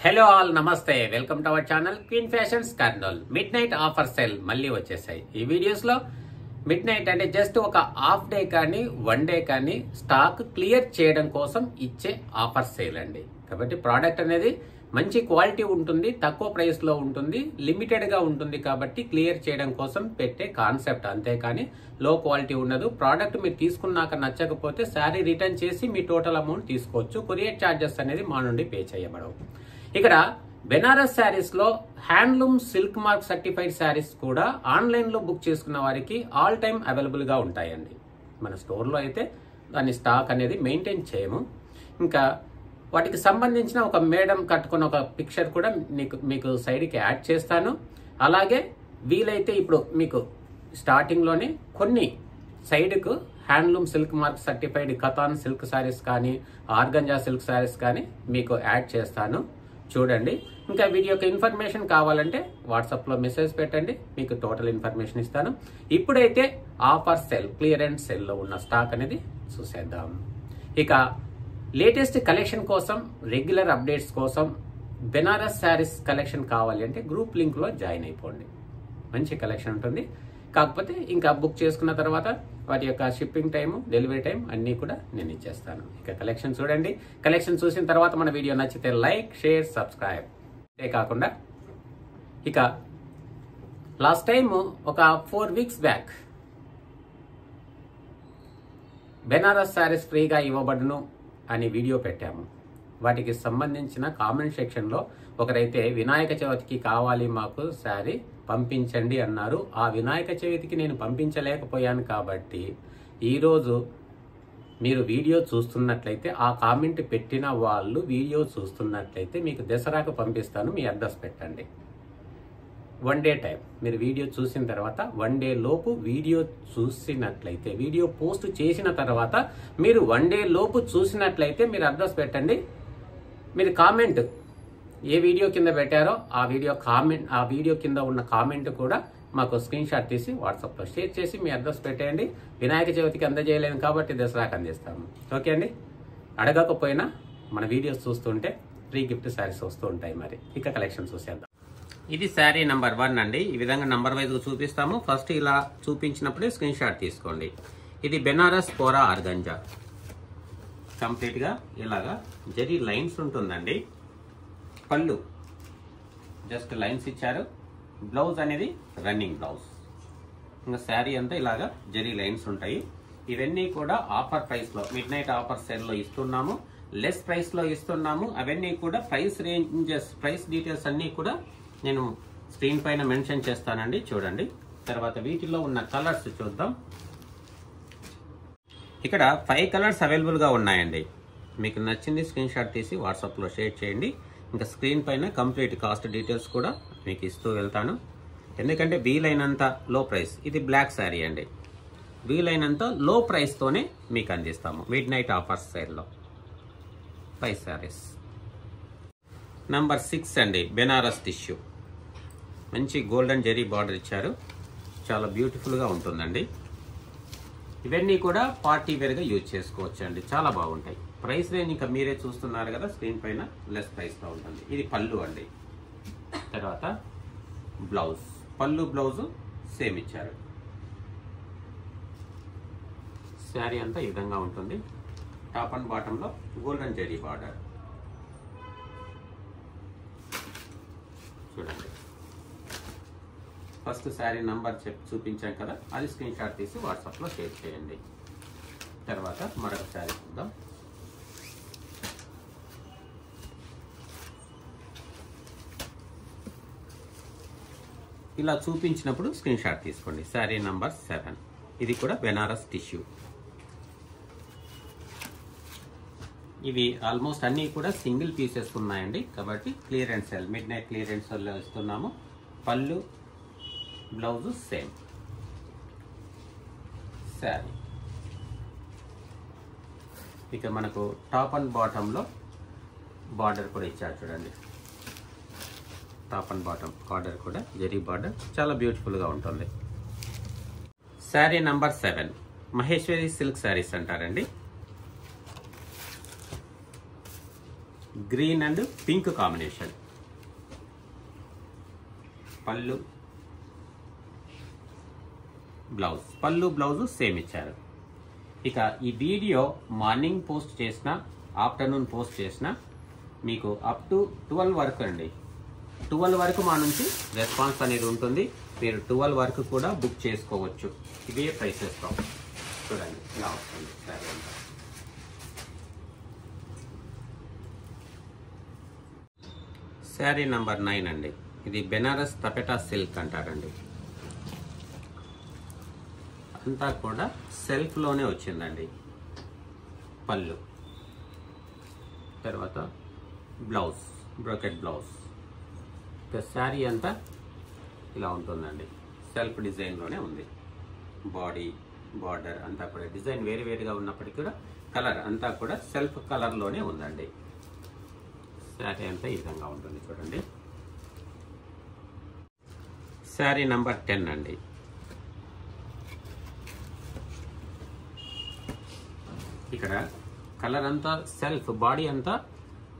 Hello all నమస్తే welcome to our channel queen fashions Kurnool. Mid night offer sale మళ్ళీ వచ్చేసాయి. ఈ వీడియోస్ లో మిడ్ నైట్ అంటే జస్ట్ ఒక హాఫ్ డే కానీ వన్ డే కానీ స్టాక్ క్లియర్ చేయడం కోసం ఇచ్చే ఆఫర్ సేల్ అండి. కాబట్టి ప్రోడక్ట్ అనేది మంచి క్వాలిటీ ఉంటుంది, తక్కువ ప్రైస్ లో ఉంటుంది, లిమిటెడ్ గా ఉంటుంది. కాబట్టి క్లియర్ చేయడం కోసం పెట్టే కాన్సెప్ట్, అంతేకాని లో క్వాలిటీ ఉండదు. ప్రోడక్ట్ మీరు తీసుకున్నాక నచ్చకపోతే శారీ రిటర్న్ చేసి మీ టోటల్ అమౌంట్ తీసుకోవచ్చు. కొరియర్ ఛార్జెస్ అనేది మా నుండి పే చేయబడవు. ఇక్కడ బెనారస్ శారీస్ లో handloom silk mark certified saris కూడా ఆన్లైన్ లో బుక్ చేసుకున్న వారికి ఆల్ టైమ్ అవైలబుల్ గా ఉంటాయండి. మన స్టోర్ లో అయితే దాని స్టాక్ అనేది మెయింటైన్ చేయము. ఇంకా వాటికి సంబంధించిన ఒక మేడం కట్టుకున్న ఒక పిక్చర్ కూడా మీకు సైడ్కి యాడ్ చేస్తాను. అలాగే వీలైతే ఇప్పుడు మీకు స్టార్టింగ్ లోనే కొన్ని సైడ్కు handloom silk mark certified katan silk saris కానీ ఆర్గంజా సిల్క్ శారీస్ కానీ మీకు యాడ్ చేస్తాను, చూడండి. ఇంకా వీడియో యొక్క ఇన్ఫర్మేషన్ కావాలంటే వాట్సాప్లో మెసేజ్ పెట్టండి, మీకు టోటల్ ఇన్ఫర్మేషన్ ఇస్తాను. ఇప్పుడైతే ఆఫర్ సెల్ క్లియరెన్స్ సెల్లో ఉన్న స్టాక్ అనేది చూసేద్దాం. ఇక లేటెస్ట్ కలెక్షన్ కోసం, రెగ్యులర్ అప్డేట్స్ కోసం బెనారస్ శారీస్ కలెక్షన్ కావాలి అంటే గ్రూప్ లింక్ లో జాయిన్ అయిపోండి. మంచి కలెక్షన్ ఉంటుంది. కాకపోతే ఇంకా బుక్ చేసుకున్న తర్వాత వాటి యొక్క షిప్పింగ్ టైము, డెలివరీ టైం అన్నీ కూడా నేను ఇచ్చేస్తాను. ఇక కలెక్షన్ చూడండి. కలెక్షన్ చూసిన తర్వాత మన వీడియో నచ్చితే లైక్, షేర్, సబ్స్క్రైబ్. ఇదే కాకుండా ఇక లాస్ట్ టైం ఒక 4 వీక్స్ బ్యాక్ బెనారస్ శారీస్ ఫ్రీగా ఇవ్వబడును అని వీడియో పెట్టాము. వాటికి సంబంధించిన కామెంట్ సెక్షన్లో ఒకరైతే వినాయక చవితికి కావాలి మాకు శారీ పంపించండి అన్నారు. ఆ వినాయక చవితికి నేను పంపించలేకపోయాను కాబట్టి ఈరోజు మీరు వీడియో చూస్తున్నట్లయితే, ఆ కామెంట్ పెట్టిన వాళ్ళు వీడియో చూస్తున్నట్లయితే మీకు దసరాకు పంపిస్తాను. మీ అడ్రస్ పెట్టండి. 1 డే టైం. మీరు వీడియో చూసిన తర్వాత 1 డే లోపు వీడియో చూసినట్లయితే, వీడియో పోస్ట్ చేసిన తర్వాత మీరు 1 డే లోపు చూసినట్లయితే మీరు అడ్రస్ పెట్టండి. మీరు కామెంట్ ఏ వీడియో కింద పెట్టారో ఆ వీడియో కింద ఉన్న కామెంట్ కూడా మాకు స్క్రీన్ షాట్ తీసి వాట్సాప్లో షేర్ చేసి మీ అడ్రస్ పెట్టేయండి. వినాయక చవితికి అందజేయలేము కాబట్టి దసరాకు అందిస్తాము. ఓకే అండి. అడగకపోయినా మన వీడియోస్ చూస్తుంటే ఫ్రీ గిఫ్ట్ శారీస్ వస్తూ ఉంటాయి. మరి ఇక కలెక్షన్ చూసేద్దాం. ఇది శారీ నంబర్ 1 అండి. ఈ విధంగా నంబర్ వైజ్ చూపిస్తాము. ఫస్ట్ ఇలా చూపించినప్పుడే స్క్రీన్ షాట్ తీసుకోండి. ఇది బెనారస్ కోరా ఆర్గంజా. కంప్లీట్ గా ఇలాగా జరీ లైన్స్ ఉంటుందండి. పళ్ళు జస్ట్ లైన్స్ ఇచ్చారు. బ్లౌజ్ అనేది రన్నింగ్ బ్లౌజ్. ఇంకా శారీ అంతా ఇలాగా జరీ లైన్స్ ఉంటాయి. ఇవన్నీ కూడా ఆఫర్ ప్రైస్ లో, మిడ్ నైట్ ఆఫర్ సేల్ లో ఇస్తున్నాము. లెస్ ప్రైస్ లో ఇస్తున్నాము. అవన్నీ కూడా ప్రైస్ రేంజెస్, ప్రైస్ డీటెయిల్స్ అన్ని కూడా నేను స్క్రీన్ పైన మెన్షన్ చేస్తానండి, చూడండి. తర్వాత వీటిలో ఉన్న కలర్స్ చూద్దాం. ఇక్కడ 5 కలర్స్ అవైలబుల్ గా ఉన్నాయండి. మీకు నచ్చింది స్క్రీన్ షాట్ తీసి వాట్సాప్ లో షేర్ చేయండి. ఇంకా స్క్రీన్ పైన కంప్లీట్ కాస్ట్ డీటెయిల్స్ కూడా మీకు ఇస్తూ వెళ్తాను. ఎందుకంటే వీలైనంత లో ప్రైస్. ఇది బ్లాక్ శారీ అండి. వీలైనంత లో ప్రైస్ తోనే మీకు అందిస్తాము మిడ్ నైట్ ఆఫర్ సేల్లో. 5 శారీస్. నంబర్ 6 అండి, బెనారస్ టిష్యూ. మంచి గోల్డెన్ జెరీ బార్డర్ ఇచ్చారు. చాలా బ్యూటిఫుల్ గా ఉంటుందండి. ఇవన్నీ కూడా పార్టీ వేర్ గా యూజ్ చేసుకోవచ్చు అండి. చాలా బాగుంటాయి. ప్రైస్ రేంజ్ ఇంకా మీరే చూస్తున్నారు కదా స్క్రీన్ పైన, లెస్ ప్రైస్ లో ఉంటుంది. ఇది పళ్ళు అండి. తర్వాత బ్లౌజ్, పళ్ళు బ్లౌజ్ సేమ్ ఇచ్చారు. శారీ అంతా ఈ విధంగా ఉంటుంది. టాప్ అండ్ బాటమ్ లో గోల్డెన్ జెరీ బార్డర్. చూడండి. ఫస్ట్ శారీ నంబర్ చూపించాం కదా, అది స్క్రీన్ షాట్ తీసి వాట్సాప్లో షేర్ చేయండి. తర్వాత మరొక శారీ చూద్దాం. ఇలా చూపించినప్పుడు స్క్రీన్ షాట్ తీసుకోండి. శారీ నంబర్ 7. ఇది కూడా బెనారస్ టిష్యూ. ఇవి ఆల్మోస్ట్ అన్నీ కూడా సింగిల్ పీసెస్ ఉన్నాయండి. కాబట్టి clearance cell, mid night clearance సెల్లో ఇస్తున్నాము. పళ్ళు బ్లౌజ్ సేమ్. శారీ ఇక మనకు టాప్ అండ్ బాటంలో బార్డర్ కూడా ఇచ్చారు, చూడండి. టాప్ అండ్ బాటమ్ బార్డర్ కూడా జరీ బార్డర్, చాలా బ్యూటిఫుల్ గా ఉంటుంది. శారీ నంబర్ 7 మహేశ్వరి సిల్క్ శారీస్ అంటారండి. Green and pink combination. పళ్ళు బ్లౌజ్, పళ్ళు బ్లౌజ్ సేమ్ ఇచ్చారు. ఇక ఈ వీడియో మార్నింగ్ పోస్ట్ చేసిన, ఆఫ్టర్నూన్ పోస్ట్ చేసిన మీకు అప్ టు 12 వరకు అండి. 12 వరకు మా నుంచి రెస్పాన్స్ అనేది ఉంటుంది. మీరు 12 వరకు కూడా బుక్ చేసుకోవచ్చు. ఇవే ప్రైసెస్తో చూడండి ఇలా వస్తుంది శారీ అంతా. శారీ నంబర్ 9 అండి. ఇది బెనారస్ తపెటా సిల్క్ అంటారండి. అంతా కూడా సెల్ఫ్లోనే వచ్చిందండి. పళ్ళు, తర్వాత బ్లౌజ్, బ్రోకెట్ బ్లౌజ్. ఇక శారీ అంతా ఇలా ఉంటుందండి. సెల్ఫ్ డిజైన్లోనే ఉంది. బాడీ, బార్డర్ అంతా కూడా డిజైన్ వేరు వేరుగా ఉన్నప్పటికీ కూడా కలర్ అంతా కూడా సెల్ఫ్ కలర్లోనే ఉందండి. శారీ అంతా ఈ విధంగా ఉంటుంది చూడండి. శారీ నంబర్ 10 అండి. ఇక్కడ కలర్ అంతా సెల్ఫ్, బాడీ అంతా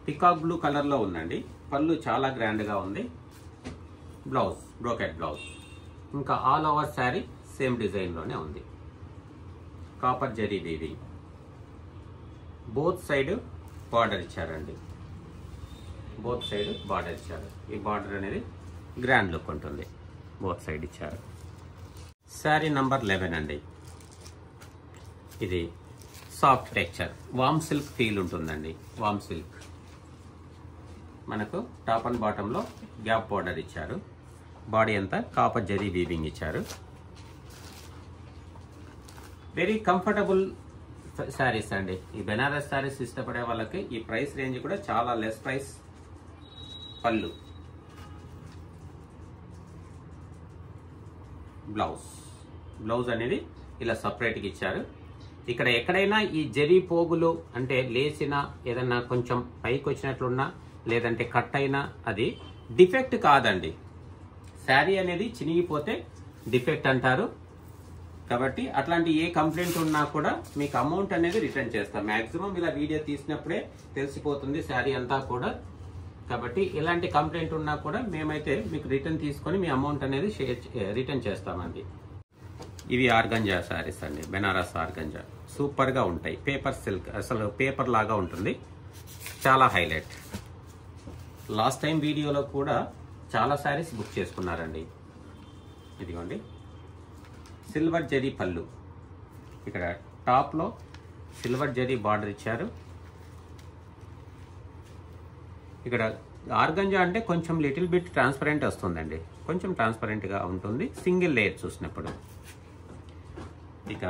పికాక్ బ్లూ కలర్లో ఉందండి. పళ్ళు చాలా గ్రాండ్గా ఉంది. Blouse, brocade blouse. ఇంకా ఆల్ ఓవర్ శారీ సేమ్ డిజైన్లోనే ఉంది. Copper zari weaving. Both side border ఇచ్చారండి. బోత్ సైడ్ బార్డర్ ఇచ్చారు. ఈ బార్డర్ అనేది గ్రాండ్ లుక్ ఉంటుంది. బోత్ సైడ్ ఇచ్చారు. శారీ నంబర్ 11 అండి. ఇది సాఫ్ట్ టెక్స్చర్, వామ్ సిల్క్ ఫీల్ ఉంటుందండి. వామ్ సిల్క్. మనకు టాప్ అండ్ బాటంలో గ్యాప్ బార్డర్ ఇచ్చారు. బాడీ అంతా కాపర్ జరీ వీవింగ్ ఇచ్చారు. వెరీ కంఫర్టబుల్ శారీస్ అండి. ఈ బెనారస్ శారీస్ ఇష్టపడే వాళ్ళకి ఈ ప్రైస్ రేంజ్ కూడా చాలా లెస్ ప్రైస్. పళ్ళు, బ్లౌజ్, బ్లౌజ్ అనేది ఇలా సపరేట్గా ఇచ్చారు. ఇక్కడ ఎక్కడైనా ఈ జరీ పోగులు అంటే లేచిన ఏదన్నా కొంచెం పైకి వచ్చినట్లున్నా లేదంటే కట్ అయినా అది డిఫెక్ట్ కాదండి. శారీ అనేది చినిగిపోతే డిఫెక్ట్ అంటారు. కాబట్టి అట్లాంటి ఏ కంప్లైంట్ ఉన్నా కూడా మీకు అమౌంట్ అనేది రిటర్న్ చేస్తాం. మ్యాక్సిమం ఇలా వీడియో తీసినప్పుడే తెలిసిపోతుంది శారీ అంతా కూడా. కాబట్టి ఎలాంటి కంప్లైంట్ ఉన్నా కూడా మేమైతే మీకు రిటర్న్ తీసుకొని మీ అమౌంట్ అనేది రిటర్న్ చేస్తామండి. ఇవి ఆర్గంజా శారీస్ అండి. బెనారస్ ఆర్గంజా సూపర్గా ఉంటాయి. పేపర్ సిల్క్, అసలు పేపర్ లాగా ఉంటుంది. చాలా హైలైట్. లాస్ట్ టైం వీడియోలో కూడా చాలా శారీస్ బుక్ చేసుకున్నారండి. ఇదిగోండి సిల్వర్ జరీ పళ్ళు. ఇక్కడ టాప్లో సిల్వర్ జరీ బార్డర్ ఇచ్చారు. ఇక్కడ ఆర్గంజా అంటే కొంచెం లిటిల్ బిట్ ట్రాన్స్పరెంట్ వస్తుందండి. కొంచెం ట్రాన్స్పరెంట్గా ఉంటుంది సింగిల్ లేయర్ చూసినప్పుడు. ఇక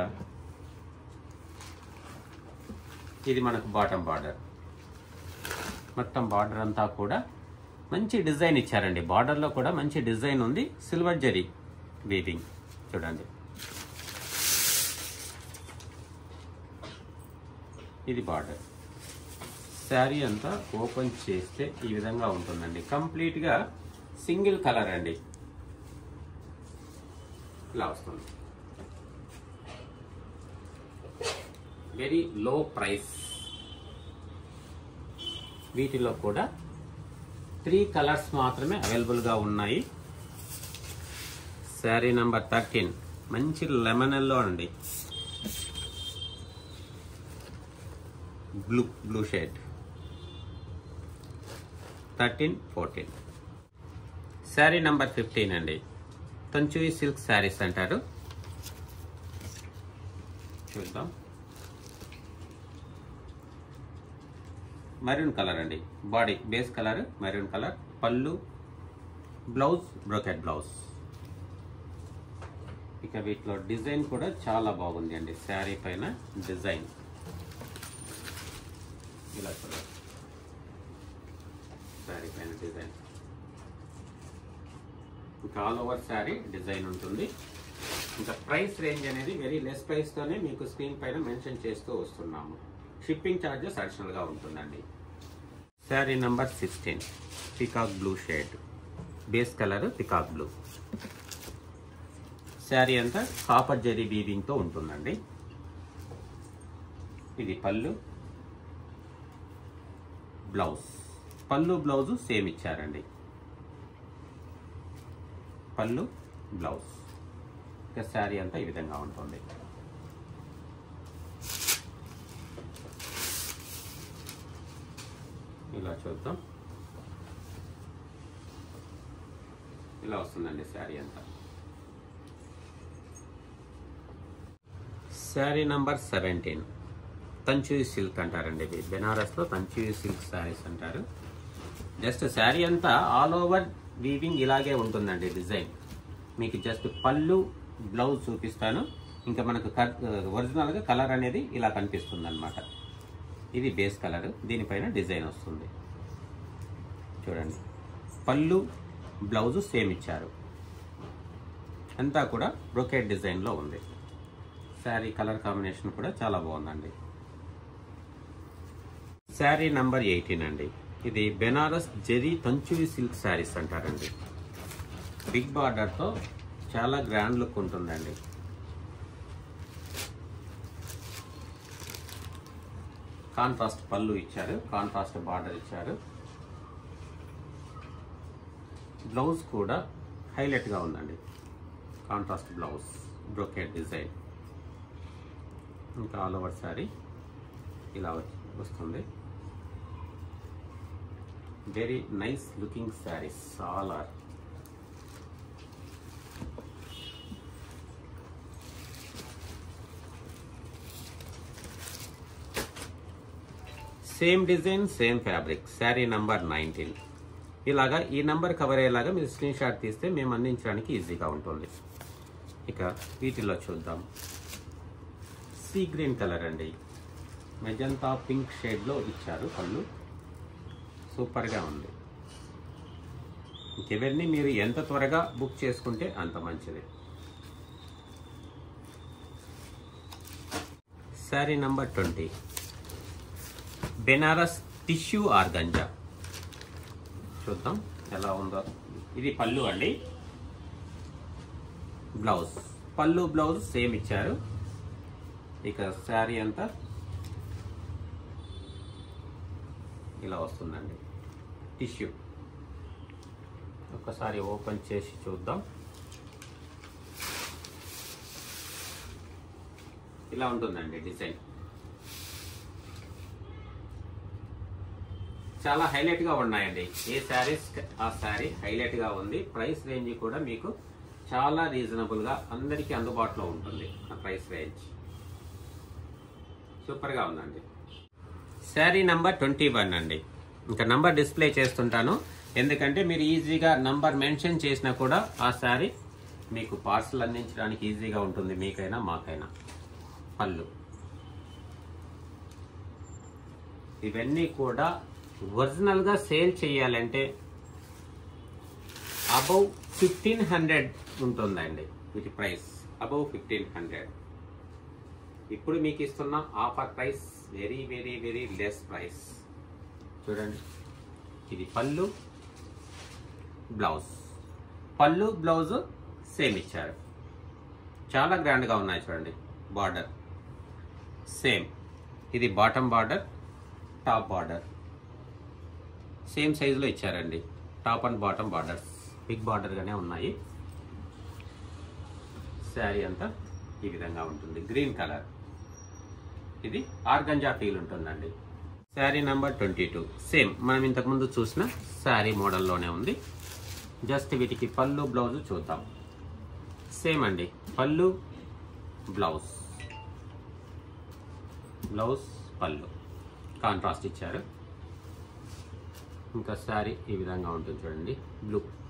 ఇది మనకు బాటమ్ బార్డర్. మొత్తం బార్డర్ అంతా కూడా మంచి డిజైన్ ఇచ్చారండి. బార్డర్లో కూడా మంచి డిజైన్ ఉంది. సిల్వర్ జరీ వీవింగ్ చూడండి. ఇది బార్డర్. శారీ అంతా ఓపెన్ చేస్తే ఈ విధంగా ఉంటుందండి. కంప్లీట్గా సింగిల్ కలర్ అండి. ఇలా వస్తుంది. Very low price. వీటిలో కూడా 3 కలర్స్ మాత్రమే అవైలబుల్గా ఉన్నాయి. శారీ నంబర్ 13 మంచి లెమన్ ఎల్లో అండి. Blue shade. 13, 14. శారీ నంబర్ 15 అండి. తంచూయి సిల్క్ శారీస్ అంటారు. చూద్దాం. మెరూన్ కలర్ అండి. Body base colour maroon colour. పళ్ళు, బ్లౌజ్, బ్రోకెట్ బ్లౌజ్. ఇక వీటిలో డిజైన్ కూడా చాలా బాగుంది అండి. శారీ పైన డిజైన్ ఇలా చూడండి. శారీ పైన డిజైన్ ఇంకా ఆల్ ఓవర్ శారీ డిజైన్ ఉంటుంది. ఇంకా ప్రైస్ రేంజ్ అనేది వెరీ లెస్ ప్రైస్తోనే మీకు స్క్రీన్ పైన మెన్షన్ చేస్తూ వస్తున్నాము. షిప్పింగ్ ఛార్జెస్ అడిషనల్గా ఉంటుందండి. Sari number 16 peacock blue shade. Base colour peacock blue. Sari అంతా కాపర్ జరీ వీవింగ్తో ఉంటుందండి. ఇది పళ్ళు, బ్లౌజ్. పళ్ళు బ్లౌజు సేమ్ ఇచ్చారండి. పళ్ళు బ్లౌజ్. ఇక శారీ అంతా ఈ విధంగా ఉంటుంది. ఇలా చూద్దాం. ఇలా వస్తుందండి శారీ అంతా. శారీ నంబర్ 17 తంచూయి సిల్క్ అంటారండి. ఇది బెనారస్లో తంచూయి సిల్క్ శారీస్ అంటారు. జస్ట్ శారీ అంతా ఆల్ ఓవర్ వీవింగ్ ఇలాగే ఉంటుందండి డిజైన్. మీకు జస్ట్ పళ్ళు బ్లౌజ్ చూపిస్తాను. ఇంకా మనకు ఒరిజినల్గా కలర్ అనేది ఇలా కనిపిస్తుంది అనమాట. ఇది బేస్ కలర్, దీనిపైన డిజైన్ వస్తుంది. చూడండి, పళ్ళు బ్లౌజు సేమ్ ఇచ్చారు. అంతా కూడా బ్రొకేట్ డిజైన్లో ఉంది. శారీ కలర్ కాంబినేషన్ కూడా చాలా బాగుందండి. శారీ నంబర్ 18 అండి. ఇది బెనారస్ జరీ తంచూయి సిల్క్ శారీస్ అంటారండి. బిగ్ బార్డర్తో చాలా గ్రాండ్ లుక్ ఉంటుందండి. కాంట్రాస్ట్ పళ్ళు ఇచ్చారు, కాంట్రాస్ట్ బార్డర్ ఇచ్చారు. బ్లౌజ్ కూడా హైలైట్గా ఉందండి. Contrast blouse, brocade design. ఇంకా ఆల్ ఓవర్ శారీ ఇలా వస్తుంది. Very nice looking saris all are. Same design, same fabric. Sari number 19. ఇలాగా ఈ నంబర్ కవర్ అయ్యేలాగా మీరు స్క్రీన్ షాట్ తీస్తే మేము అందించడానికి ఈజీగా ఉంటుంది. ఇక వీటిలో చూద్దాం. సీ గ్రీన్ కలర్ అండి. మెజంతా పింక్ షేడ్లో ఇచ్చారు పళ్ళు. సూపర్గా ఉంది. ఇంకెవరిని మీరు ఎంత త్వరగా బుక్ చేసుకుంటే అంత మంచిది. Sari number 20 Banaras tissue organza. చూద్దాం ఎలా ఉందో. ఇది పళ్ళు అండి. బ్లౌజ్, పళ్ళు బ్లౌజ్ సేమ్ ఇచ్చారు. ఇక శారీ అంతా ఇలా వస్తుందండి. టిష్యూ ఒకసారి ఓపెన్ చేసి చూద్దాం. ఇలా ఉంటుందండి డిజైన్. చాలా హైలైట్గా ఉన్నాయండి. ఏ శారీస్ ఆ శారీ హైలైట్గా ఉంది. ప్రైస్ రేంజ్ కూడా మీకు చాలా రీజనబుల్గా అందరికీ అందుబాటులో ఉంటుంది. ఆ ప్రైస్ రేంజ్ సూపర్గా ఉందండి. శారీ నంబర్ 21 అండి. ఇంకా నంబర్ డిస్ప్లే చేస్తుంటాను, ఎందుకంటే మీరు ఈజీగా నంబర్ మెన్షన్ చేసినా కూడా ఆ శారీ మీకు పార్సల్ అందించడానికి ఈజీగా ఉంటుంది, మీకైనా మాకైనా. పళ్ళు ఇవన్నీ కూడా ఒరిజినల్గా సేల్ చేయాలంటే అబౌవ్ 1500 ఉంటుందండి వీటి ప్రైస్. అబౌవ్ 1500. ఇప్పుడు మీకు ఇస్తున్న offer price very very very less price. చూడండి, ఇది పళ్ళు బ్లౌజ్. పళ్ళు బ్లౌజ్ సేమ్ ఇచ్చారు. చాలా గ్రాండ్గా ఉన్నాయి. చూడండి, బార్డర్ సేమ్. ఇది bottom border, top border same సైజులో ఇచ్చారండి. Top and bottom borders big బార్డర్గానే ఉన్నాయి. శారీ అంతా ఈ విధంగా ఉంటుంది. Green colour. ఇది ఆర్గంజా ఫీల్ ఉంటుందండి. శారీ నంబర్ 22 సేమ్ మనం ఇంతకుముందు చూసిన శారీ మోడల్లోనే ఉంది. జస్ట్ వీటికి పళ్ళు బ్లౌజ్ చూద్దాం. సేమ్ అండి, పళ్ళు బ్లౌజ్, బ్లౌజ్ పళ్ళు కాంట్రాస్ట్ ఇచ్చారు. ఇంకా శారీ ఈ విధంగా ఉంటుంది. చూడండి,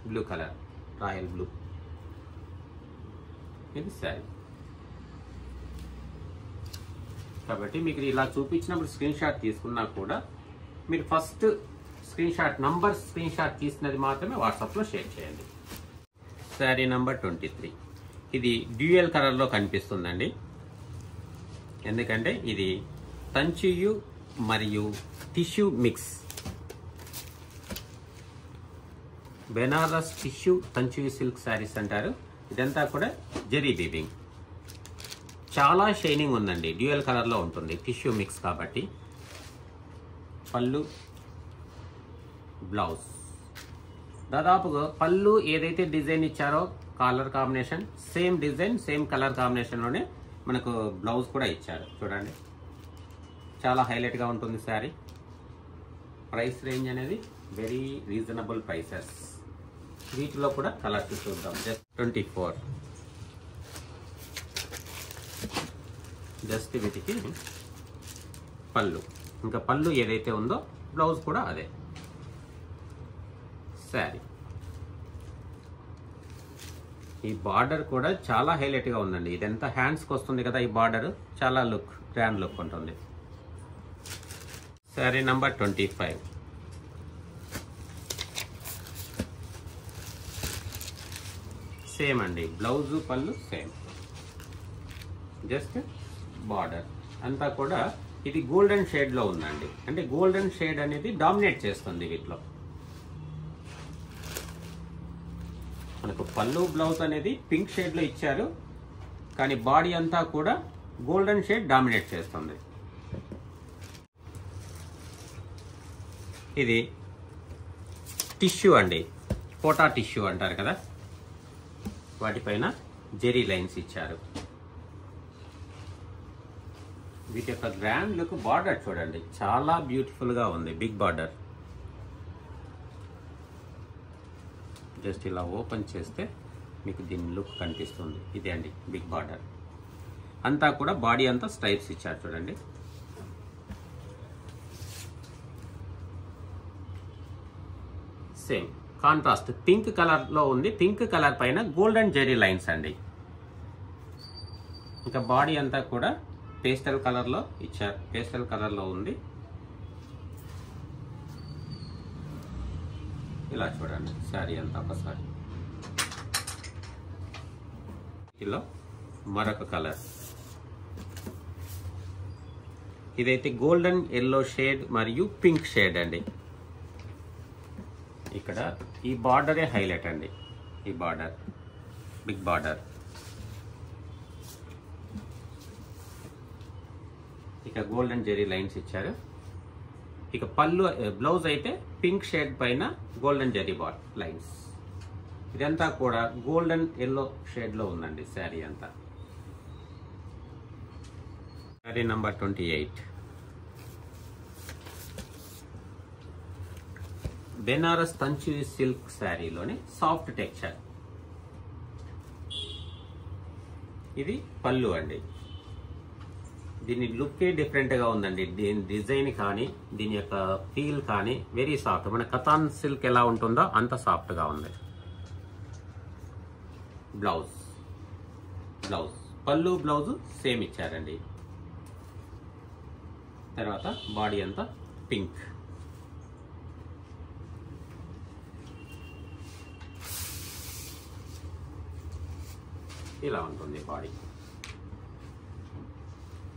బ్లూ కలర్, రాయల్ బ్లూ. ఇది శారీ. కాబట్టి మీకు ఇలా చూపించినప్పుడు స్క్రీన్ షాట్ తీసుకున్నా కూడా మీరు ఫస్ట్ స్క్రీన్ షాట్ తీసినది మాత్రమే వాట్సాప్లో షేర్ చేయండి. శారీ నంబర్ 23 ఇది డ్యూయల్ కలర్లో కనిపిస్తుందండి. ఎందుకంటే ఇది తంచూయు మరియు tissue mix. Banaras tissue tanchoi silk saris అంటారు. ఇదంతా కూడా జరీ వీవింగ్. చాలా షైనింగ్ ఉందండి. డ్యూయల్ కలర్లో ఉంటుంది, టిష్యూ మిక్స్ కాబట్టి. పళ్ళు బ్లౌజ్. దాదాపుగా పళ్ళు ఏదైతే డిజైన్ ఇచ్చారో colour combination same design same colour కాంబినేషన్లోనే మనకు బ్లౌజ్ కూడా ఇచ్చారు. చూడండి చాలా హైలైట్గా ఉంటుంది శారీ. ప్రైస్ రేంజ్ అనేది వెరీ రీజనబుల్ ప్రైసెస్. వీటిలో కూడా కలర్స్ చూద్దాం. జస్ట్ 24. జస్ట్ వీటికి పళ్ళు, ఇంకా పళ్ళు ఏదైతే ఉందో బ్లౌజ్ కూడా అదే. శారీ ఈ బార్డర్ కూడా చాలా హైలైట్గా ఉందండి. ఇదంతా హ్యాండ్స్కి వస్తుంది కదా, ఈ బార్డర్ చాలా లుక్ గ్రాండ్ లుక్ ఉంటుంది. శారీ నంబర్ 25. సేమ్ అండి, బ్లౌజు పళ్ళు సేమ్, జస్ట్ బార్డర్ అంతా కూడా ఇది గోల్డెన్ షేడ్లో ఉందండి. అంటే గోల్డెన్ షేడ్ అనేది డామినేట్ చేస్తుంది వీటిలో. మనకు పళ్ళు బ్లౌజ్ అనేది పింక్ షేడ్లో ఇచ్చారు, కానీ బాడీ అంతా కూడా గోల్డెన్ షేడ్ డామినేట్ చేస్తుంది. ఇది టిష్యూ అండి, కోటా టిష్యూ అంటారు కదా, వాటిపైన జెరీ లైన్స్ ఇచ్చారు. వీటి యొక్క గ్రాండ్ లుక్ బార్డర్ చూడండి, చాలా బ్యూటిఫుల్గా ఉంది. Big border. జస్ట్ ఇలా ఓపెన్ చేస్తే మీకు దీని లుక్ కనిపిస్తుంది. ఇదే అండి బిగ్ బార్డర్. అంతా కూడా బాడీ అంతా స్ట్రైప్స్ ఇచ్చారు చూడండి. సేమ్ కాంట్రాస్ట్ పింక్ కలర్లో ఉంది. పింక్ కలర్ పైన గోల్డెన్ జెరీ లైన్స్ అండి. ఇంకా బాడీ అంతా కూడా పేస్టల్ కలర్లో ఇచ్చారు. పేస్టల్ కలర్లో ఉంది. ఇలా చూడండి శారీ అంతా ఒకసారి. ఇలా మరొక కలర్, ఇదైతే గోల్డెన్ ఎల్లో షేడ్ మరియు పింక్ షేడ్ అండి. ఇక్కడ ఈ బార్డరే హైలైట్ అండి. ఈ బార్డర్ బిగ్ బార్డర్. ఇక గోల్డెన్ జెరీ లైన్స్ ఇచ్చారు. ఇక పళ్ళు బ్లౌజ్ అయితే పింక్ షేడ్ పైన గోల్డెన్ జెరీ లైన్స్. ఇదంతా కూడా గోల్డెన్ ఎల్లో షేడ్లో ఉందండి శారీ అంతా. శారీ నంబర్ 28. బెనారస్ తంచు సిల్క్ శారీలోని సాఫ్ట్ టెక్స్చర్. ఇది పళ్ళు అండి. దీని లుక్కే డిఫరెంట్గా ఉందండి. దీని డిజైన్ కానీ దీని యొక్క ఫీల్ కానీ వెరీ సాఫ్ట్. మన కతాన్ సిల్క్ ఎలా ఉంటుందో అంత సాఫ్ట్గా ఉంది. బ్లౌజ్ పళ్ళు బ్లౌజ్ సేమ్ ఇచ్చారండి. తర్వాత బాడీ అంతా పింక్. ఇలా ఉంటుంది బాడీ.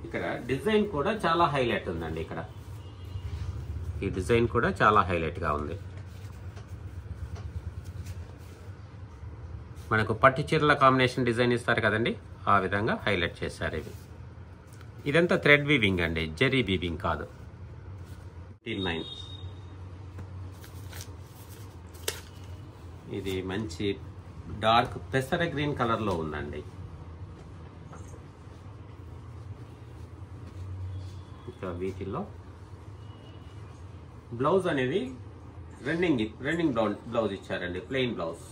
ఇక్కడ డిజైన్ కూడా చాలా హైలైట్ ఉందండి. ఇక్కడ ఈ డిజైన్ కూడా చాలా హైలైట్గా ఉంది. మనకు పట్టు చీరల కాంబినేషన్ డిజైన్ ఇస్తారు కదండి, ఆ విధంగా హైలైట్ చేశారు. ఇదంతా థ్రెడ్ వీవింగ్ అండి, జెరీ వీవింగ్ కాదు. 9. ఇది మంచి డార్క్ పెసర గ్రీన్ కలర్లో ఉందండి. ఇక వీటిల్లో బ్లౌజ్ అనేది రన్నింగ్ బ్లౌజ్ ఇచ్చారండి, ప్లెయిన్ బ్లౌజ్.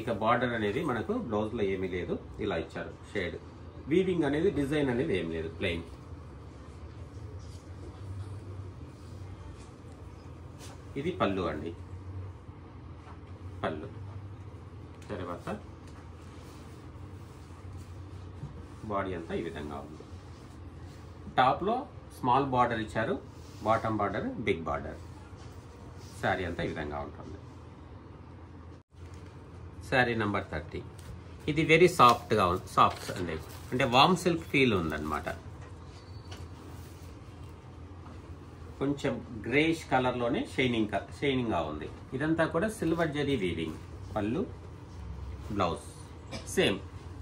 ఇక బార్డర్ అనేది మనకు బ్లౌజ్లో ఏమీ లేదు, ఇలా ఇచ్చారు షేడ్. వీవింగ్ అనేది డిజైన్ అనేది ఏం లేదు, ప్లెయిన్. ఇది పళ్ళు అండి. పళ్ళు తర్వాత బాడీ అంతా ఈ విధంగా ఉంది. టాప్లో స్మాల్ బార్డర్ ఇచ్చారు, bottom border big border. Sari అంతా ఈ విధంగా ఉంటుంది. శారీ నెంబర్ 30. ఇది వెరీ సాఫ్ట్గా ఉంది, సాఫ్ట్ అండి, అంటే వామ్ సిల్క్ ఫీల్ ఉందన్నమాట. కొంచెం గ్రేష్ కలర్లోనే షైనింగ్గా ఉంది. ఇదంతా కూడా సిల్వర్ జరీ వీవింగ్. పళ్ళు బ్లౌజ్ సేమ్,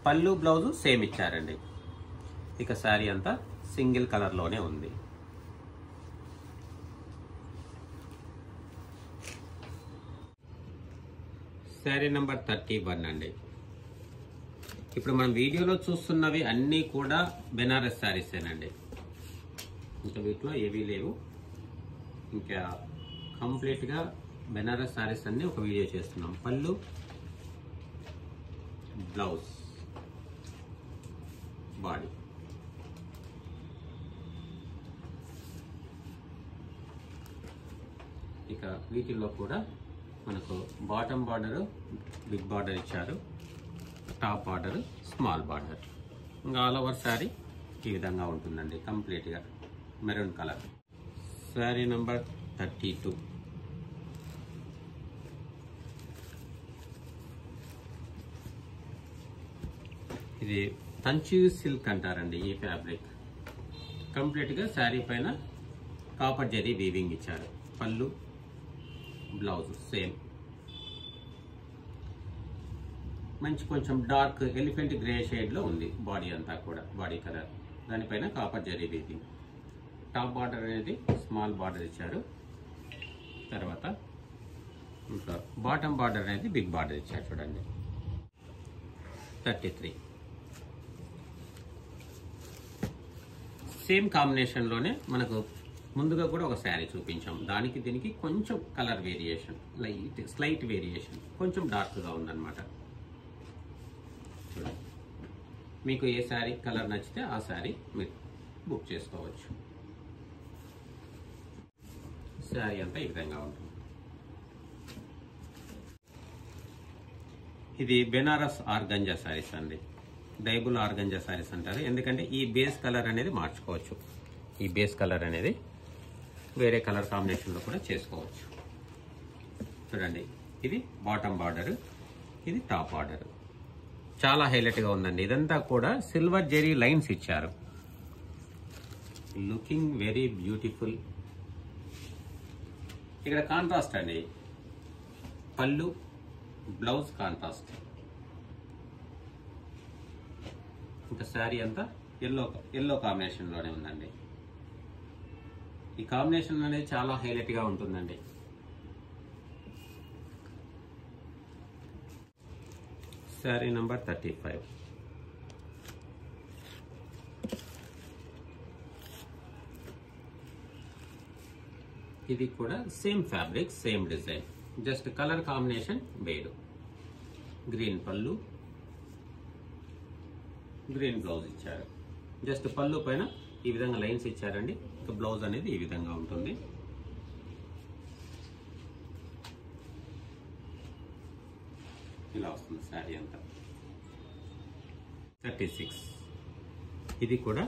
పళ్ళు బ్లౌజు సేమ్ ఇచ్చారండి. ఇక శారీ అంతా సింగిల్ కలర్లోనే ఉంది. శారీ నెంబర్ 31 అండి. ఇప్పుడు మనం వీడియోలో చూస్తున్నవి అన్నీ కూడా బెనారస్ శారీసేనండి. ఇంకా వీటిలో ఏవీ లేవు. ఇంకా కంప్లీట్గా బెనారస్ శారీస్ అన్ని ఒక వీడియో చేస్తున్నాం. పళ్ళు, బ్లౌజ్, బాడీ. ఇక వీటిల్లో కూడా మనకు బాటమ్ బార్డర్ బిగ్ బార్డర్ ఇచ్చారు, టాప్ బార్డర్ స్మాల్ బార్డర్. ఇంకా ఆల్ ఓవర్ శారీ ఈ విధంగా ఉంటుందండి. కంప్లీట్గా మెరూన్ కలర్. శారీ నెంబర్ 32. ఇది తంచు సిల్క్ అంటారండి ఈ ఫ్యాబ్రిక్. కంప్లీట్గా శారీ పైన కాపర్ జరీ వీవింగ్ ఇచ్చారు. పళ్ళు, బ్లౌజ్ సేమ్. మంచి కొంచెం డార్క్ ఎలిఫెంట్ గ్రే షేడ్లో ఉంది బాడీ అంతా కూడా, బాడీ కలర్. దానిపైన copper zari weaving. Top border అనేది స్మాల్ బార్డర్ ఇచ్చారు. తర్వాత ఇంకా బాటమ్ బార్డర్ అనేది బిగ్ బార్డర్ ఇచ్చారు. చూడండి 33. సేమ్ కాంబినేషన్లోనే మనకు ముందుగా కూడా ఒక శారీ చూపించాం. దానికి దీనికి కొంచెం కలర్ వేరియేషన్, స్లైట్ వేరియేషన్, కొంచెం డార్క్గా ఉందన్నమాట. చూడండి, మీకు ఏ శారీ కలర్ నచ్చితే ఆ శారీ మీరు బుక్ చేసుకోవచ్చు. శారీ అంతా ఈ విధంగా ఉంటుంది. ఇది బెనారస్ ఆర్గంజా శారీస్ అండి. డైబుల్ ఆర్గంజా శారీస్ అంటారు. ఎందుకంటే ఈ బేస్ కలర్ అనేది మార్చుకోవచ్చు. ఈ బేస్ కలర్ అనేది వేరే కలర్ కాంబినేషన్లో కూడా చేసుకోవచ్చు. చూడండి, ఇది బాటమ్ బార్డర్, ఇది టాప్ బార్డర్. చాలా హైలైట్గా ఉందండి. ఇదంతా కూడా సిల్వర్ జెరీ లైన్స్ ఇచ్చారు. Looking very beautiful. ఇక్కడ కాంట్రాస్ట్ అండి. పళ్ళు, బ్లౌజ్ కాంట్రాస్ట్. ఇంకా శారీ అంతా ఎల్లో కాంబినేషన్లోనే ఉందండి. ఈ కాంబినేషన్ అనేది చాలా హైలైట్గా ఉంటుందండి. శారీ నంబర్ 35. ఇది కూడా same fabric, same design, just colour combination వేరు. గ్రీన్ పళ్ళు, గ్రీన్ బ్లౌజ్ ఇచ్చారు. జస్ట్ పళ్ళు పైన ఈ విధంగా లైన్స్ ఇచ్చారండి. ఇక బ్లౌజ్ అనేది ఈ విధంగా ఉంటుంది. ఇలా వస్తుంది శారీ అంతా. 36. ఇది కూడా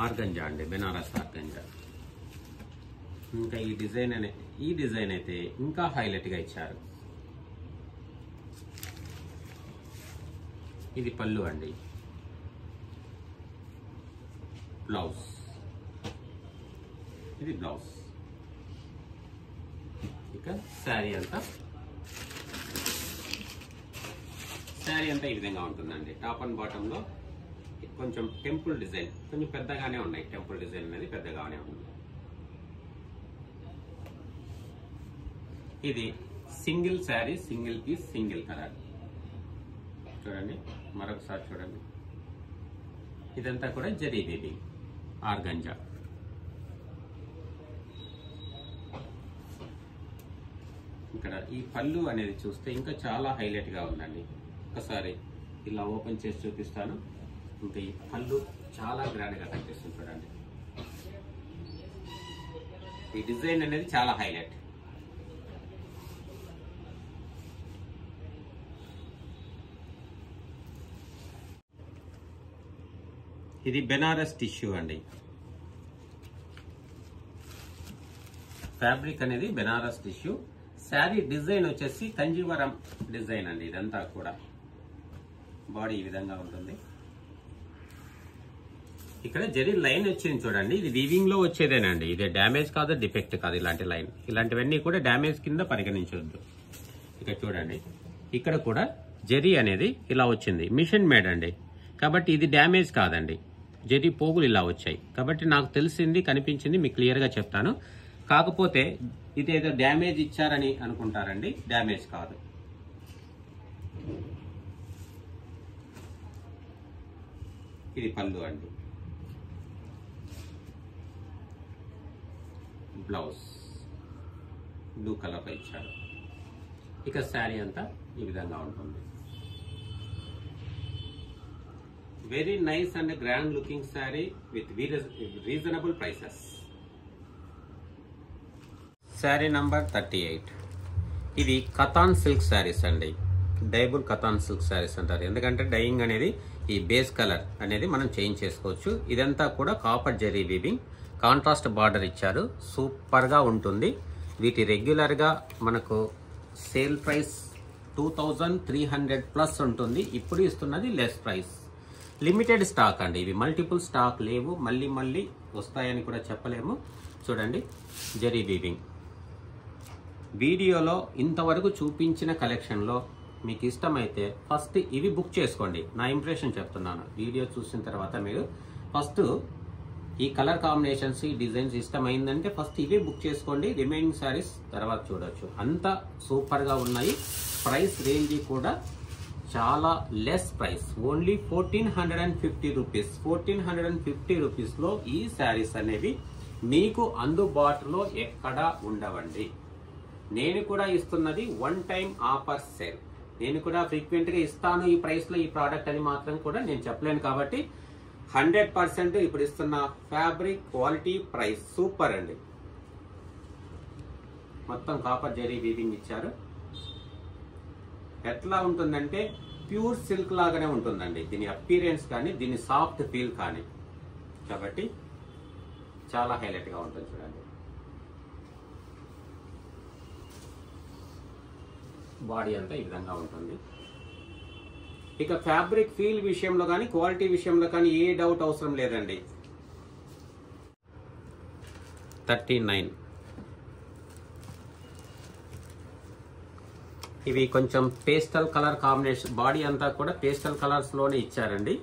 ఆర్గంజా అండి, బెనారస్ ఆర్గంజా. ఇంకా ఈ డిజైన్ అయితే ఇంకా హైలైట్గా ఇచ్చారు. ఇది పళ్ళు అండి, బ్లౌజ్, ఇది బ్లౌజ్. ఇక శారీ అంతా ఈ విధంగా ఉంటుందండి. టాప్ అండ్ బాటమ్ లో కొంచెం టెంపుల్ డిజైన్, కొంచెం పెద్దగానే ఉన్నాయి. టెంపుల్ డిజైన్ అనేది పెద్దగానే ఉంది. ఇది single sari, single piece, single colour. చూడండి, మరొకసారి చూడండి. ఇదంతా కూడా జరీ వీవింగ్ ఆర్గంజా. ఇక్కడ ఈ పళ్ళు అనేది చూస్తే ఇంకా చాలా హైలైట్ గా ఉందండి. ఒకసారి ఇలా ఓపెన్ చేసి చూపిస్తాను. ఇంకా ఈ పళ్ళు చాలా గ్రాండ్ గా కనిపిస్తుంది. చూడండి, ఈ డిజైన్ అనేది చాలా హైలైట్. ఇది బెనారస్ టిష్యూ అండి. ఫ్యాబ్రిక్ అనేది బెనారస్ టిష్యూ. శారీ డిజైన్ వచ్చేసి కంజీవరం డిజైన్ అండి. ఇదంతా కూడా బాడీ ఈ విధంగా ఉంటుంది. ఇక్కడ జరీ లైన్ వచ్చింది చూడండి. ఇది వీవింగ్ లో వచ్చేదేనండి. ఇది డ్యామేజ్ కాదు, డిఫెక్ట్ కాదు. ఇలాంటి లైన్, ఇలాంటివన్నీ కూడా డ్యామేజ్ కింద పరిగణించవద్దు. ఇక్కడ చూడండి, ఇక్కడ కూడా జరీ అనేది ఇలా వచ్చింది. మిషన్ మేడ్ అండి, కాబట్టి ఇది డ్యామేజ్ కాదండి. జరీ పోగులు ఇలా వచ్చాయి కాబట్టి నాకు తెలిసింది, కనిపించింది మీకు క్లియర్ గా చెప్తాను. కాకపోతే ఇది ఏదో డ్యామేజ్ ఇచ్చారని అనుకుంటారండి. డ్యామేజ్ కాదు. ఇది పళ్ళు అండి. బ్లౌజ్ బ్లూ కలర్లో ఇచ్చారు. ఇక శారీ అంతా ఈ విధంగా ఉంటుంది. Very nice and grand looking sari with reasonable prices. Sari number 38. ఇది కతాన్ సిల్క్ శారీస్ అండి. డైబుల్ కతాన్ సిల్క్ శారీస్ అంటారు. ఎందుకంటే డైయింగ్ అనేది ఈ బేస్ కలర్ అనేది మనం చేంజ్ చేసుకోవచ్చు. ఇదంతా కూడా copper zari weaving, contrast border ఇచ్చారు. సూపర్గా ఉంటుంది. వీటి రెగ్యులర్గా మనకు సేల్ ప్రైస్ 2300 ప్లస్ ఉంటుంది. ఇప్పుడు ఇస్తున్నది లెస్ ప్రైస్. లిమిటెడ్ స్టాక్ అండి. ఇవి మల్టిపుల్ స్టాక్ లేవు. మళ్ళీ వస్తాయని కూడా చెప్పలేము. చూడండి జరీ వీవింగ్. వీడియోలో ఇంతవరకు చూపించిన కలెక్షన్లో మీకు ఇష్టమైతే ఫస్ట్ ఇవి బుక్ చేసుకోండి. నా ఇంప్రెషన్ చెప్తున్నాను. వీడియో చూసిన తర్వాత మీరు ఫస్ట్ ఈ కలర్ కాంబినేషన్స్, ఈ డిజైన్స్ ఇష్టమైందంటే ఫస్ట్ ఇవే బుక్ చేసుకోండి. రిమైనింగ్ శారీస్ తర్వాత చూడొచ్చు. అంత సూపర్గా ఉన్నాయి. ప్రైస్ రేంజ్ కూడా చాలా లెస్ ప్రైస్. Only 1450 rupees. 1450 రూపీస్లో ఈ శారీస్ అనేవి మీకు అందుబాటులో ఎక్కడా ఉండవండి. నేను కూడా ఇస్తున్నది వన్ టైం ఆఫర్ సేల్. నేను కూడా ఫ్రీక్వెంట్గా ఇస్తాను ఈ ప్రైస్లో ఈ ప్రోడక్ట్ అని మాత్రం కూడా నేను చెప్పలేను. కాబట్టి 100% ఇప్పుడు ఇస్తున్న ఫ్యాబ్రిక్ క్వాలిటీ ప్రైస్ సూపర్ అండి. మొత్తం కాపర్ జరీ వీవింగ్ ఇచ్చారు. ఎట్లా ఉంటుందంటే ప్యూర్ సిల్క్ లాగానే ఉంటుందండి. దీని అపీరియన్స్ కానీ, దీని సాఫ్ట్ ఫీల్ కానీ. కాబట్టి చాలా హైలైట్గా ఉంటుంది. చూడండి బాడీ అంతా ఈ విధంగా ఉంటుంది. ఇక ఫ్యాబ్రిక్ ఫీల్ విషయంలో కానీ, క్వాలిటీ విషయంలో కానీ ఏ డౌట్ అవసరం లేదండి. 39. ఇవి కొంచెం పేస్టల్ కలర్ కాంబినేషన్. బాడీ అంతా కూడా పేస్టల్ కలర్స్ లోనే ఇచ్చారండి.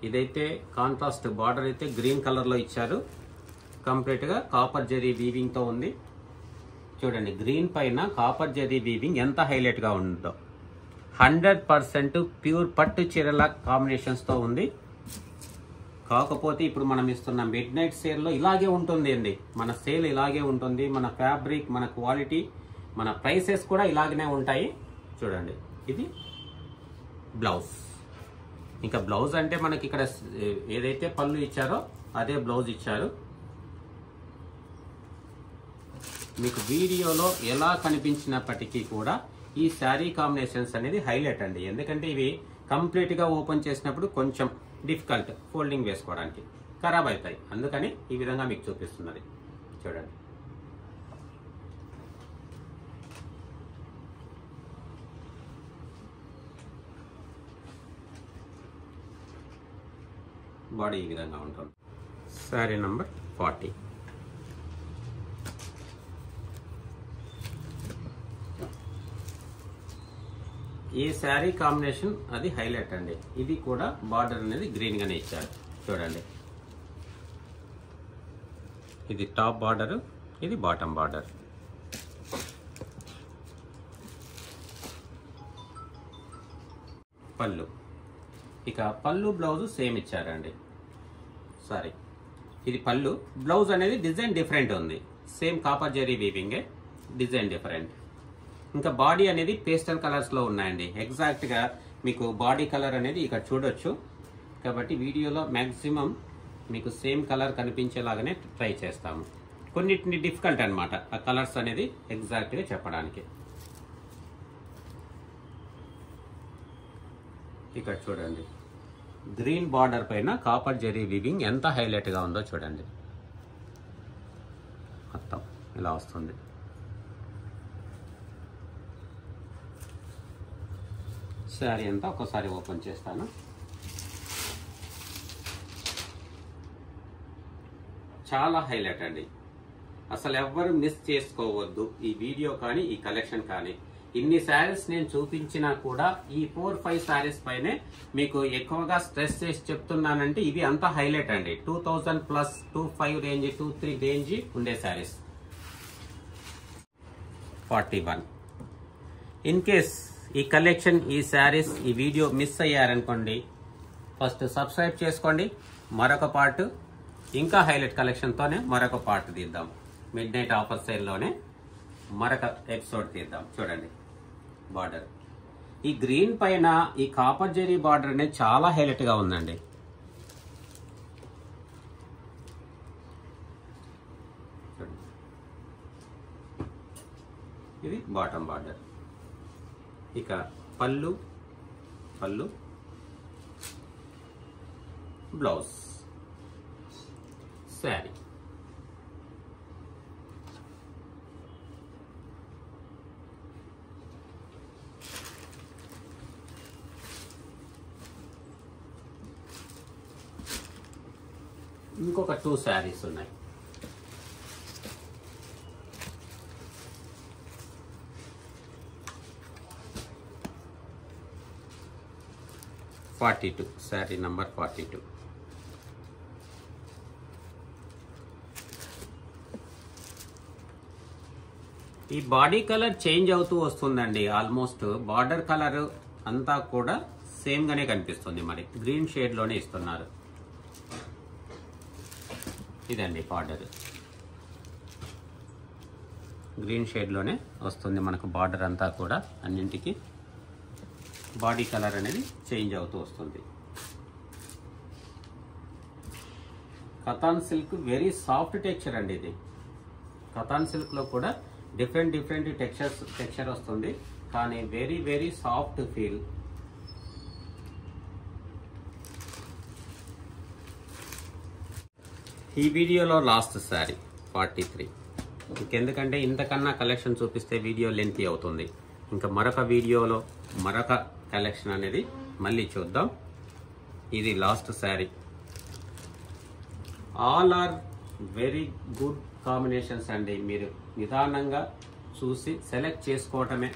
ఇదైతే కాంట్రాస్ట్ బార్డర్ అయితే గ్రీన్ కలర్ లో ఇచ్చారు. కంప్లీట్ గా కాపర్ జరీ వీవింగ్ తో ఉంది. చూడండి గ్రీన్ పైన కాపర్ జరీ వీవింగ్ ఎంత హైలైట్ గా ఉందో. 100% ప్యూర్ పట్టు చీరల కాంబినేషన్స్ తో ఉంది. కాకపోతే ఇప్పుడు మనం ఇస్తున్న మిడ్ నైట్ సేల్ లో ఇలాగే ఉంటుంది అండి. మన సేల్ ఇలాగే ఉంటుంది. మన ఫ్యాబ్రిక్, మన క్వాలిటీ, మన ప్రైసెస్ కూడా ఇలాగనే ఉంటాయి. చూడండి ఇది బ్లౌజ్. ఇంకా బ్లౌజ్ అంటే మనకి ఇక్కడ ఏదైతే పళ్ళు ఇచ్చారో అదే బ్లౌజ్ ఇచ్చారు. మీకు వీడియోలో ఎలా కనిపించినప్పటికీ కూడా ఈ శారీ కాంబినేషన్స్ అనేది హైలైట్ అండి. ఎందుకంటే ఇవి కంప్లీట్ గా ఓపెన్ చేసినప్పుడు కొంచెం డిఫికల్ట్ ఫోల్డింగ్ వేసుకోవడానికి, ఖరాబ్ అవుతాయి. అందుకని ఈ విధంగా మీకు చూపిస్తున్నది. చూడండి బాడీ ఈ విధంగా ఉంటుంది. శారీ నంబర్ 40. ఈ శారీ కాంబినేషన్ అది హైలైట్ అండి. ఇది కూడా బార్డర్ అనేది గ్రీన్ గానే ఇచ్చారు. చూడండి ఇది టాప్ బార్డర్, ఇది బాటమ్ బార్డర్. పళ్ళు. ఇక పళ్ళు బ్లౌజ్ సేమ్ ఇచ్చారండి. సారీ ఇది పళ్ళు. బ్లౌజ్ అనేది డిజైన్ డిఫరెంట్ ఉంది. సేమ్ కాపర్ జరీ వీవింగే, డిజైన్ డిఫరెంట్. ఇంకా బాడీ అనేది పేస్టల్ కలర్స్ లో ఉన్నాయండి. ఎగ్జాక్ట్ గా మీకు బాడీ కలర్ అనేది ఇక్కడ చూడొచ్చు. కాబట్టి వీడియోలో మాక్సిమం మీకు సేమ్ కలర్ కనిపించేలాగానే ట్రై చేస్తాము. కొన్నిటిని డిఫికల్ట్ అన్నమాట ఆ కలర్స్ అనేది ఎగ్జాక్ట్ గా చెప్పడానికి. ఇక్కడ చూడండి గ్రీన్ బార్డర్ పైన కాపర్ జరీ వీవింగ్ ఎంత హైలైట్ గా ఉందో చూడండి. మొత్తం ఇలా వస్తుంది. శారీ అంతా ఒకసారి ఓపెన్ చేస్తాను. చాలా హైలైట్ అండి. అసలు ఎవ్వరు మిస్ చేసుకోవద్దు ఈ వీడియో కానీ ఈ కలెక్షన్ కానీ. ఇన్ని శారీస్ నేను చూపించినా కూడా ఈ 4-5 శారీస్ పైనే మీకు ఎక్కువగా స్ట్రెస్ చేసి చెప్తున్నానంటే ఇవి అంతా హైలైట్ అండి. 2000 ప్లస్ 25 రేంజ్, 23 రేంజ్ ఉండే శారీస్. 41. ఇన్ కేస్ ఈ కలెక్షన్, ఈ శారీస్, ఈ వీడియో మిస్ అయ్యారనుకోండి, ఫస్ట్ సబ్స్క్రైబ్ చేసుకోండి. మరొక పార్ట్ ఇంకా హైలైట్ కలెక్షన్తోనే మరొక పార్ట్ తీద్దాం. మిడ్ నైట్ ఆఫర్ సేల్లోనే మరొక ఎపిసోడ్ తీద్దాం. చూడండి బార్డర్, ఈ గ్రీన్ పైన ఈ కాపర్ జెరీ బార్డర్ అనేది చాలా హైలైట్ గా ఉందండి. ఇది బాటమ్ బార్డర్. ఇక పళ్ళు బ్లౌజ్, శారీ. ఇంకొక 2 శారీస్ ఉన్నాయి. శారీ నంబర్ 42. ఈ బాడీ కలర్ చేంజ్ అవుతూ వస్తుందండి. ఆల్మోస్ట్ బార్డర్ కలర్ అంతా కూడా సేమ్ గానే కనిపిస్తుంది. మరి గ్రీన్ షేడ్ లోనే ఇస్తున్నారు. ఇదండి బార్డర్, గ్రీన్ షేడ్ లోనే వస్తుంది మనకు. బార్డర్ అంతా కూడా అన్నింటికి బాడీ కలర్ అనేది చేంజ్ అవుతూ వస్తుంది. Katan silk very soft texture అండి. ఇది కతాన్ సిల్క్ లో కూడా డిఫరెంట్ టెక్స్చర్ వస్తుంది, కానీ వెరీ సాఫ్ట్ ఫీల్. ఈ వీడియోలో లాస్ట్ శారీ 43. ఇంకెందుకంటే ఇంతకన్నా కలెక్షన్ చూపిస్తే వీడియో లెంతీ అవుతుంది. ఇంకా మరొక వీడియోలో మరొక కలెక్షన్ అనేది మళ్ళీ చూద్దాం. ఇది last sari. All are very good combinations అండి. మీరు నిదానంగా చూసి సెలెక్ట్ చేసుకోవటమే.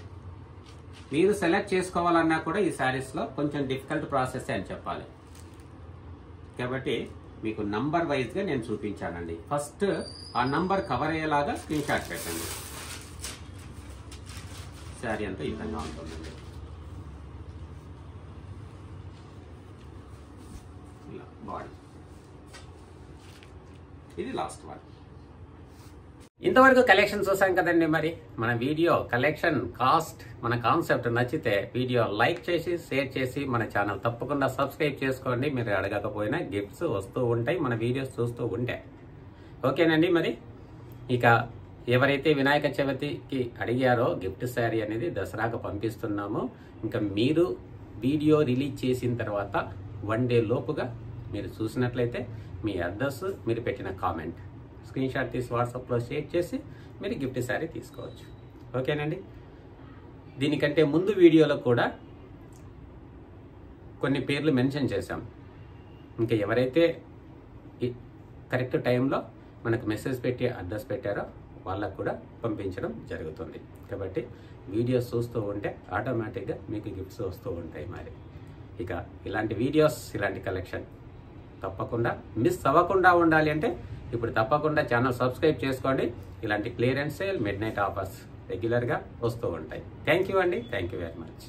మీరు సెలెక్ట్ చేసుకోవాలన్నా కూడా ఈ శారీస్లో కొంచెం డిఫికల్ట్ ప్రాసెస్ అని చెప్పాలి. కాబట్టి మీకు నంబర్ వైజ్గా నేను చూపించానండి. ఫస్ట్ ఆ నంబర్ కవర్ అయ్యేలాగా స్క్రీన్ షాట్ పెట్టండి. శారీ అంతా ఈ విధంగా ఉంటుందండి. ఇలా బాడీ. ఇది లాస్ట్ వన్. ఇంతవరకు కలెక్షన్ చూసాం కదండి. మరి మన వీడియో కలెక్షన్, కాస్ట్, మన కాన్సెప్ట్ నచ్చితే వీడియో లైక్ చేసి షేర్ చేసి మన ఛానల్ తప్పకుండా సబ్స్క్రైబ్ చేసుకోండి. మీరు అడగకపోయినా గిఫ్ట్స్ వస్తూ ఉంటాయి మన వీడియోస్ చూస్తూ ఉంటే. ఓకేనండి. మరి ఇక ఎవరైతే వినాయక చవితికి అడిగారో గిఫ్ట్ శారీ అనేది దసరాకు పంపిస్తున్నాము. ఇంకా మీరు వీడియో రిలీజ్ చేసిన తర్వాత 1 డే లోపుగా మీరు చూసినట్లయితే మీ అడ్రస్, మీరు పెట్టిన కామెంట్ స్క్రీన్ షాట్ తీసి వాట్సాప్లో షేర్ చేసి మీరు గిఫ్ట్ శారీ తీసుకోవచ్చు. ఓకేనండి. దీనికంటే ముందు వీడియోలో కూడా కొన్ని పేర్లు మెన్షన్ చేశాం. ఇంకా ఎవరైతే కరెక్ట్ టైంలో మనకు మెసేజ్ పెట్టి అడ్రస్ పెట్టారో వాళ్ళకు కూడా పంపించడం జరుగుతుంది. కాబట్టి వీడియోస్ చూస్తూ ఉంటే ఆటోమేటిక్గా మీకు గిఫ్ట్స్ వస్తూ ఉంటాయి. మరి ఇక ఇలాంటి వీడియోస్, ఇలాంటి కలెక్షన్ తప్పకుండా మిస్ అవ్వకుండా ఉండాలి అంటే ఇప్పుడు తప్పకుండా ఛానల్ సబ్స్క్రైబ్ చేసుకోండి. ఇలాంటి clearance sale, mid night offers రెగ్యులర్గా వస్తూ ఉంటాయి. థ్యాంక్ యూ అండి. Thank you very much.